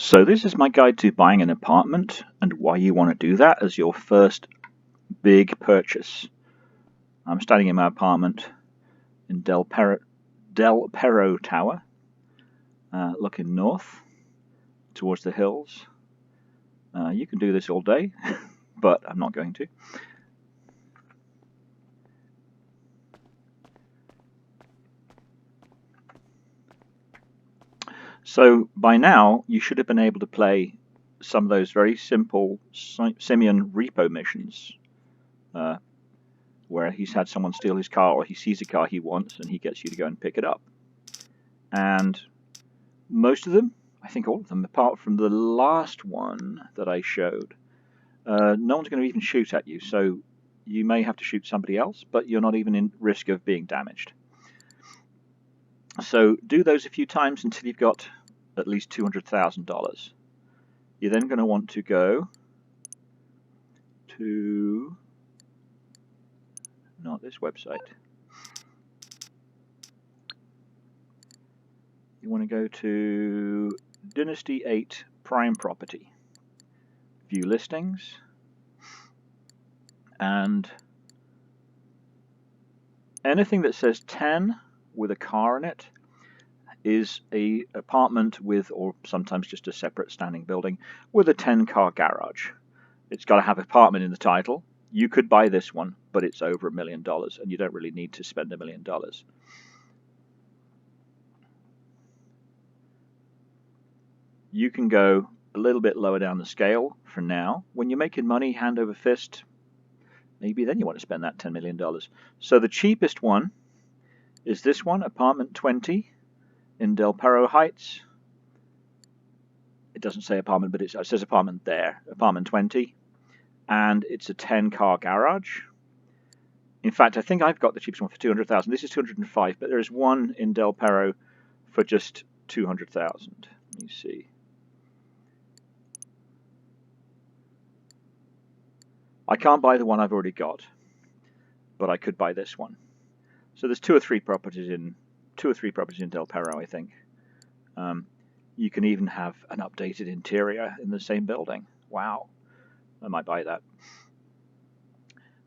So this is my guide to buying an apartment and why you want to do that as your first big purchase. I'm standing in my apartment in Del Perro Tower, looking north towards the hills. You can do this all day, but I'm not going to. So by now, you should have been able to play some of those very simple Simeon repo missions, where he's had someone steal his car, or he sees a car he wants and he gets you to go and pick it up. And most of them, I think all of them, apart from the last one that I showed, no one's going to even shoot at you, so you may have to shoot somebody else, but you're not even in risk of being damaged. So do those a few times until you've got at least $200,000. You're then going to want to go to, not this website. You want to go to Dynasty 8 Prime Property. View listings. And anything that says 10 with a car in it is a apartment with, or sometimes just a separate standing building, with a 10-car garage. It's got to have apartment in the title. You could buy this one, but it's over $1 million, and you don't really need to spend $1 million. You can go a little bit lower down the scale for now. When you're making money hand over fist, maybe then you want to spend that $10 million. So the cheapest one is this one, apartment 20 in Del Perro Heights. It doesn't say apartment, but it says apartment there, apartment 20. And it's a 10-car garage. In fact, I think I've got the cheapest one for $200,000. This is $205,000, but there is one in Del Perro for just $200,000. Let me see. I can't buy the one I've already got, but I could buy this one. So there's two or three properties in Del Perro, I think. You can even have an updated interior in the same building. Wow, I might buy that.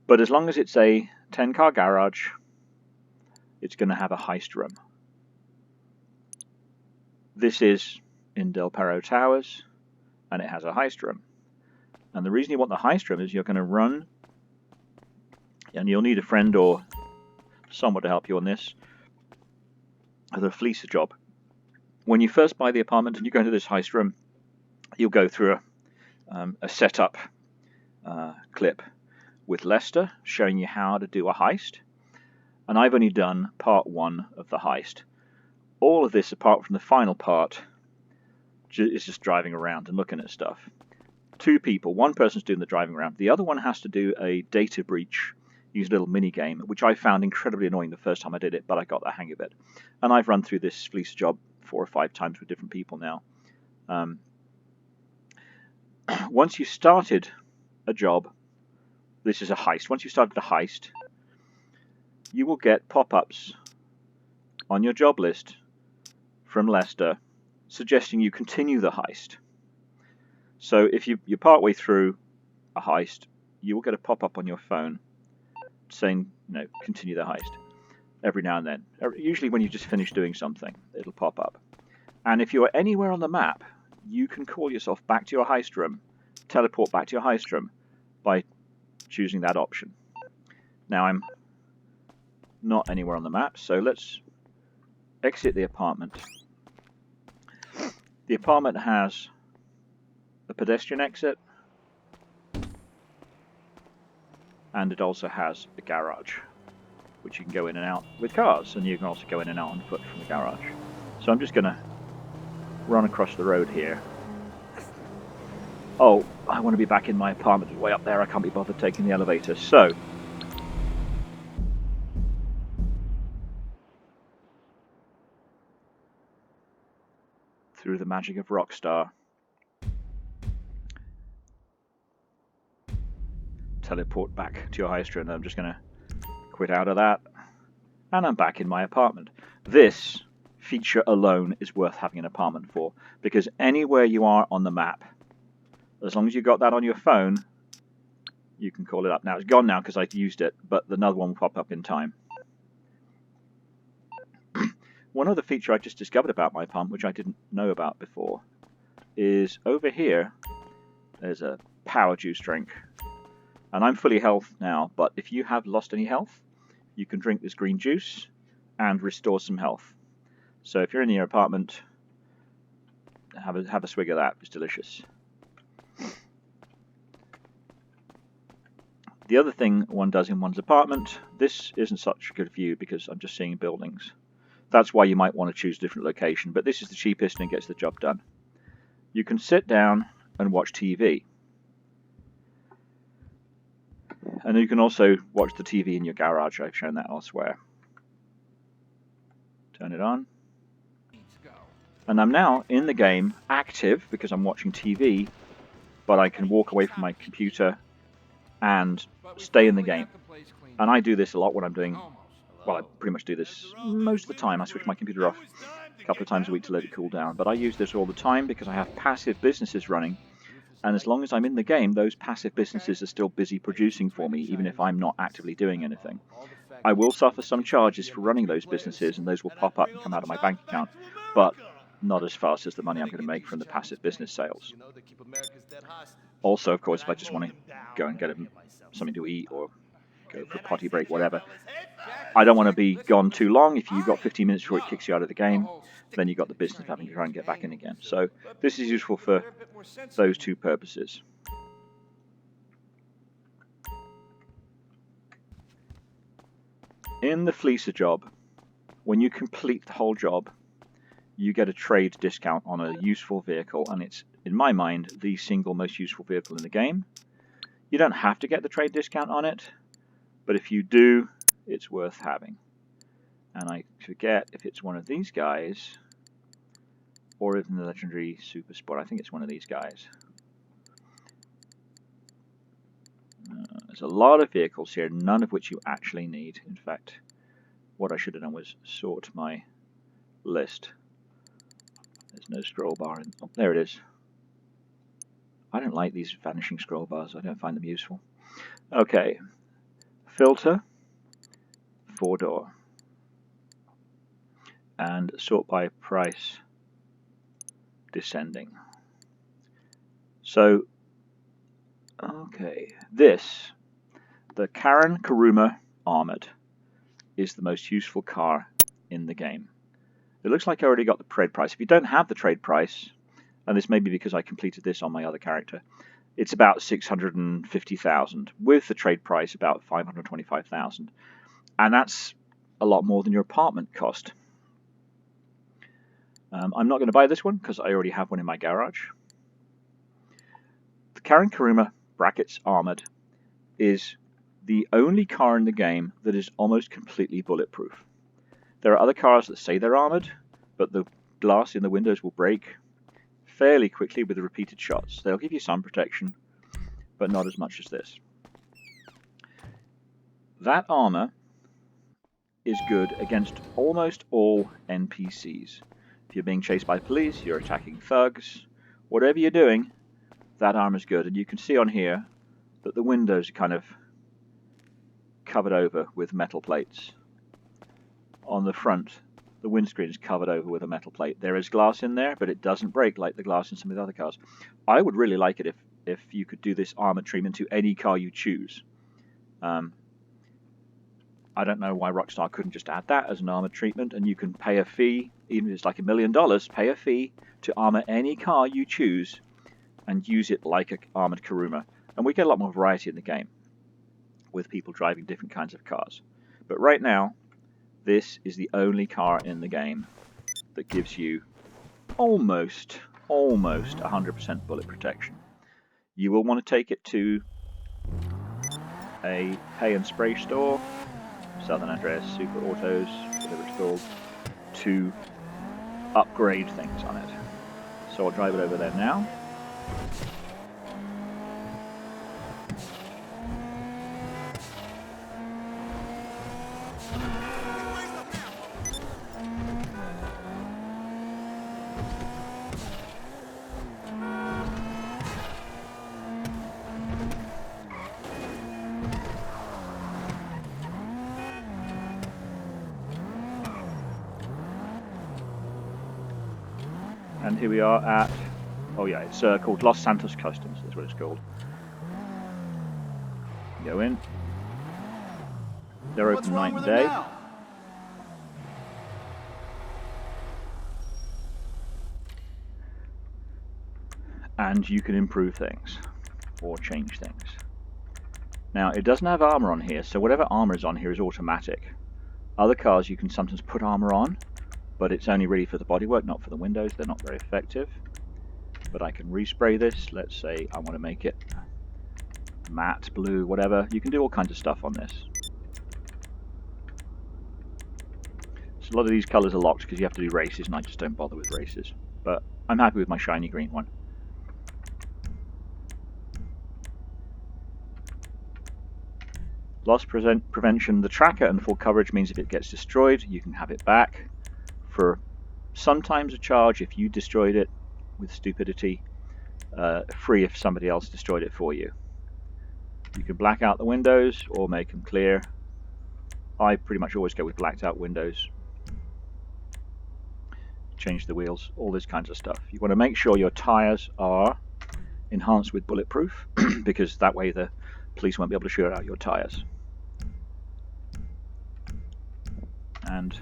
But as long as it's a 10-car garage, it's going to have a heist room. This is in Del Perro Towers, and it has a heist room. And the reason you want the heist room is you're going to run, and you'll need a friend or someone to help you on this, the Fleeca job. When you first buy the apartment and you go into this heist room, you'll go through a setup clip with Lester showing you how to do a heist. And I've only done part one of the heist. All of this, apart from the final part, is just driving around and looking at stuff. Two people, one person's doing the driving around, the other one has to do a data breach, use a little mini game, which I found incredibly annoying the first time I did it, but I got the hang of it. And I've run through this Fleeca job 4 or 5 times with different people now. Once you started a job, this is a heist. Once you started a heist, you will get pop-ups on your job list from Lester suggesting you continue the heist. So if you're partway through a heist, you will get a pop-up on your phone saying, continue the heist. Every now and then. Usually when you just finished doing something, it'll pop up. And if you're anywhere on the map, you can call yourself back to your heist room, teleport back to your heist room by choosing that option. Now I'm not anywhere on the map, so let's exit the apartment. The apartment has a pedestrian exit, and it also has a garage, which you can go in and out with cars, and you can also go in and out on foot from the garage. So I'm just going to run across the road here. Oh, I want to be back in my apartment. It's way up there. I can't be bothered taking the elevator. So through the magic of Rockstar, teleport back to your heist room. I'm just going to quit out of that, and I'm back in my apartment. This feature alone is worth having an apartment for, because anywhere you are on the map, as long as you've got that on your phone, you can call it up. Now it's gone now because I used it, but another one will pop up in time. One other feature I just discovered about my apartment, which I didn't know about before, is over here there's a power juice drink. And I'm fully health now, but if you have lost any health, you can drink this green juice and restore some health. So if you're in your apartment, have a swig of that. It's delicious. The other thing one does in one's apartment, this isn't such a good view because I'm just seeing buildings. That's why you might want to choose a different location, but this is the cheapest and it gets the job done. You can sit down and watch TV. And you can also watch the TV in your garage. I've shown that elsewhere. Turn it on. And I'm now in the game, active, because I'm watching TV, but I can walk away from my computer and stay in the game. And I do this a lot when I'm doing, well, I pretty much do this most of the time. I switch my computer off a couple of times a week to let it cool down. But I use this all the time because I have passive businesses running. And as long as I'm in the game, those passive businesses are still busy producing for me, even if I'm not actively doing anything. I will suffer some charges for running those businesses, and those will pop up and come out of my bank account, but not as fast as the money I'm going to make from the passive business sales. Also, of course, if I just want to go and get something to eat or go for a potty break, whatever, I don't want to be gone too long. If you've got 15 minutes before it kicks you out of the game, then you've got the business of having to try and get back in again. So this is useful for those two purposes. In the Fleeca job, when you complete the whole job, you get a trade discount on a useful vehicle, and it's, in my mind, the single most useful vehicle in the game. You don't have to get the trade discount on it, but if you do, it's worth having. And I forget if it's one of these guys or even the legendary Super Sport. I think it's one of these guys. There's a lot of vehicles here, none of which you actually need. In fact, what I should have done was sort my list. There's no scroll bar. Oh, there it is. I don't like these vanishing scroll bars. I don't find them useful. Okay. Filter. 4-door. And sort by price. Descending. So, okay. The Armored Kuruma Armored, is the most useful car in the game. It looks like I already got the trade price. If you don't have the trade price, and this may be because I completed this on my other character, it's about 650,000. With the trade price, about 525,000. And that's a lot more than your apartment cost. I'm not going to buy this one because I already have one in my garage. The Armored Kuruma brackets Armored is the only car in the game that is almost completely bulletproof. There are other cars that say they're armored, but the glass in the windows will break fairly quickly with the repeated shots. They'll give you some protection, but not as much as this. That armor is good against almost all NPCs. If you're being chased by police, you're attacking thugs, whatever you're doing, that armor's good. And you can see on here that the windows are kind of covered over with metal plates. On the front, the windscreen is covered over with a metal plate. There is glass in there, but it doesn't break like the glass in some of the other cars. I would really like it if you could do this armor treatment to any car you choose. I don't know why Rockstar couldn't just add that as an armor treatment, and you can pay a fee, even if it's like $1 million, pay a fee to armor any car you choose and use it like an Armored Kuruma. And we get a lot more variety in the game with people driving different kinds of cars. But right now, this is the only car in the game that gives you almost 100% bullet protection. You will want to take it to a pay and spray store, Southern Andreas, Super Autos, whatever it's called, to upgrade things on it. So I'll drive it over there now. And here we are at, oh yeah, it's called Los Santos Customs, that's what it's called. Go in. They're open night and day. And you can improve things or change things. Now it doesn't have armor on here, so whatever armor is on here is automatic. Other cars you can sometimes put armor on, but it's only really for the bodywork, not for the windows. They're not very effective. But I can respray this. Let's say I want to make it matte, blue, whatever. You can do all kinds of stuff on this. So a lot of these colors are locked because you have to do races, and I just don't bother with races. But I'm happy with my shiny green one. Loss prevention. The tracker and full coverage means if it gets destroyed, you can have it back for sometimes a charge if you destroyed it with stupidity, free if somebody else destroyed it for you. You can black out the windows or make them clear. I pretty much always go with blacked out windows. Change the wheels, all this kinds of stuff. You want to make sure your tires are enhanced with bulletproof because that way the police won't be able to shoot out your tires. And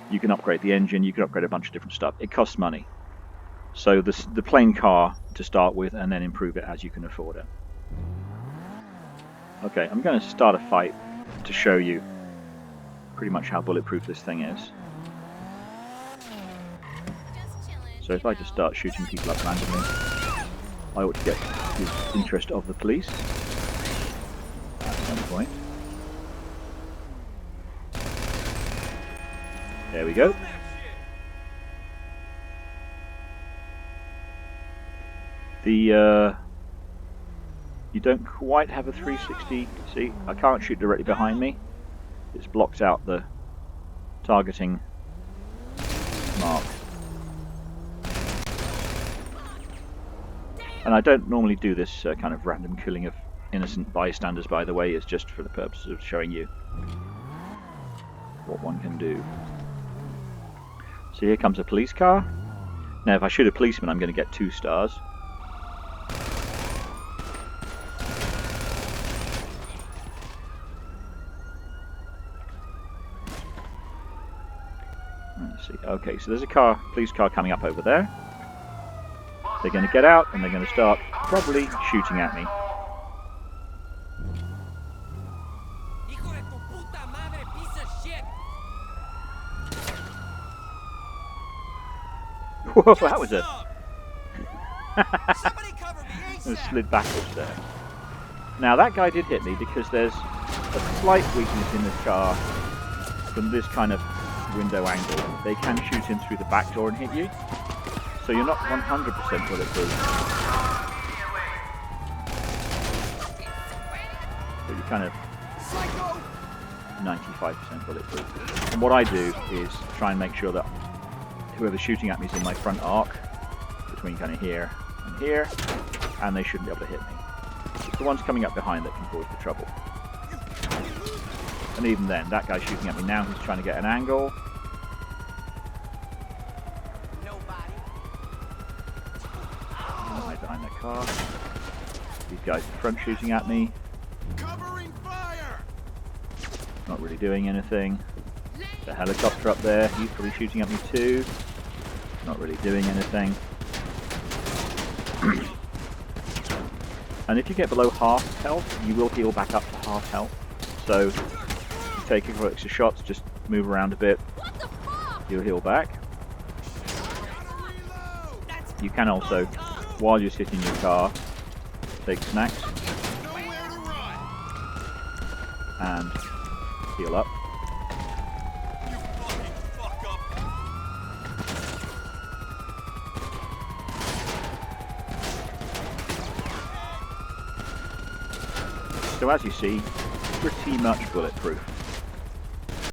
you can upgrade the engine, you can upgrade a bunch of different stuff. It costs money. So the plain car to start with, and then improve it as you can afford it. Okay, I'm going to start a fight to show you pretty much how bulletproof this thing is. So if I just start shooting people up randomly, I ought to get the interest of the police at some point. There we go. You don't quite have a 360. See, I can't shoot directly behind me. It's blocked out the targeting mark. And I don't normally do this kind of random killing of innocent bystanders, by the way. It's just for the purpose of showing you what one can do. So here comes a police car. Now if I shoot a policeman, I'm going to get 2 stars. Let's see. Okay, so there's a police car coming up over there. They're going to get out and they're going to start probably shooting at me. Whoa, that was a slid backwards there. Now that guy did hit me because there's a slight weakness in this car from this kind of window angle. They can shoot in through the back door and hit you. So you're not 100% bulletproof. But you're kind of 95% bulletproof. And what I do is try and make sure that whoever's shooting at me is in my front arc, between kind of here and here, and they shouldn't be able to hit me. It's the ones coming up behind that can cause the trouble. And even then, that guy's shooting at me now, he's trying to get an angle. Behind that car. These guys in front shooting at me. Covering fire. Not really doing anything. The helicopter up there, he's probably shooting at me too. Not really doing anything. And if you get below half health, you will heal back up to half health. So, if you take a couple extra shots, just move around a bit. You'll heal back. You can also, while you're sitting in your car, take snacks and heal up. So as you see, pretty much bulletproof.